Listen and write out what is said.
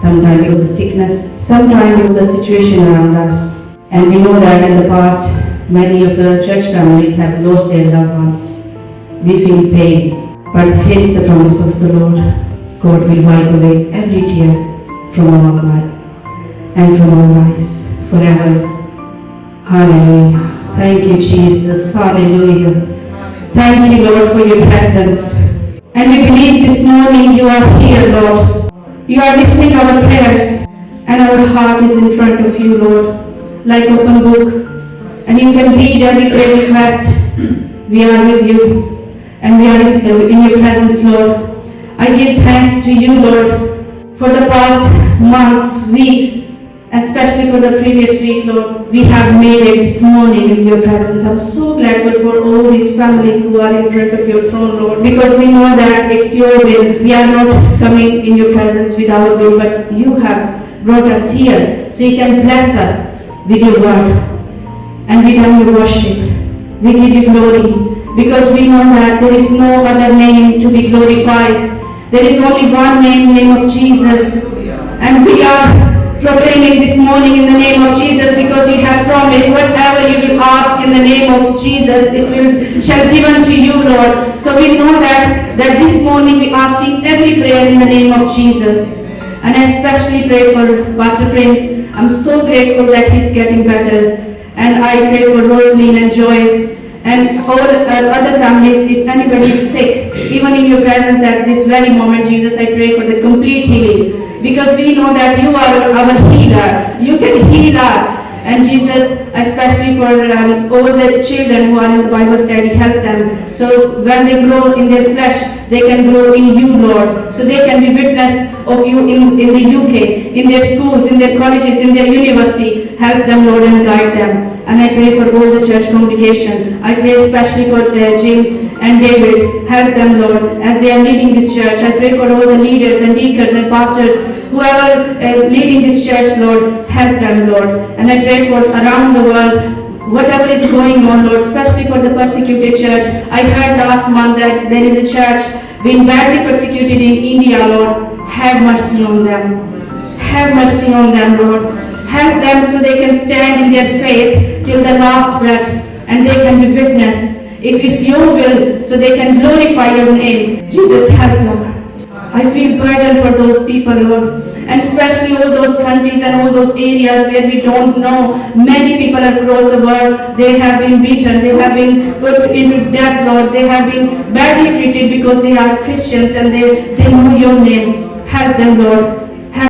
sometimes of the sickness, sometimes of the situation around us. And we know that in the past, many of the church families have lost their loved ones. We feel pain, but here is the promise of the Lord. God will wipe away every tear from our life and from our eyes forever. Hallelujah. Thank you, Jesus. Hallelujah. Thank you, Lord, for your presence. And we believe this morning you are here, Lord. You are listening our prayers, and our heart is in front of you, Lord, like open book. And you can read every prayer request. We are with you, and we are in your presence, Lord. I give thanks to you, Lord, for the past months, weeks, and especially for the previous week, Lord. We have made it this morning in your presence. I'm so grateful for all these families who are in front of your throne, Lord, because we know that it's your will. We are not coming in your presence with our will, but you have brought us here so you can bless us with your word. And we love your worship. We give you glory because we know that there is no other name to be glorified. There is only one name of Jesus. And we are proclaiming this morning in the name of Jesus because you have promised whatever you will ask in the name of Jesus, it will shall be given to you, Lord. So we know that this morning we are asking every prayer in the name of Jesus. And I especially pray for Pastor Prince. I'm so grateful that he's getting better. And I pray for Rosaline and Joyce and all other families. If anybody is sick, even in your presence at this very moment, Jesus, I pray for the complete healing. Because we know that you are our healer. You can heal us. And Jesus, especially for all the children who are in the Bible study, help them. So when they grow in their flesh, they can grow in you, Lord. So they can be witness of you in the UK, in their schools, in their colleges, in their university. Help them, Lord, and guide them. And I pray for all the church congregation. I pray especially for Jim and David. Help them, Lord, as they are leading this church. I pray for all the leaders and deacons and pastors, whoever leading this church, Lord, help them, Lord. And I pray for around the world, whatever is going on, Lord, especially for the persecuted church. I heard last month that there is a church being badly persecuted in India, Lord. Have mercy on them. Have mercy on them, Lord. Help them so they can stand in their faith till the last breath and they can be witness. If it's your will, so they can glorify your name. Jesus, help them. I feel burdened for those people, Lord. And especially all those countries and all those areas where we don't know. Many people across the world, they have been beaten, they have been put into death, Lord. They have been badly treated because they are Christians and they know your name. Help them, Lord.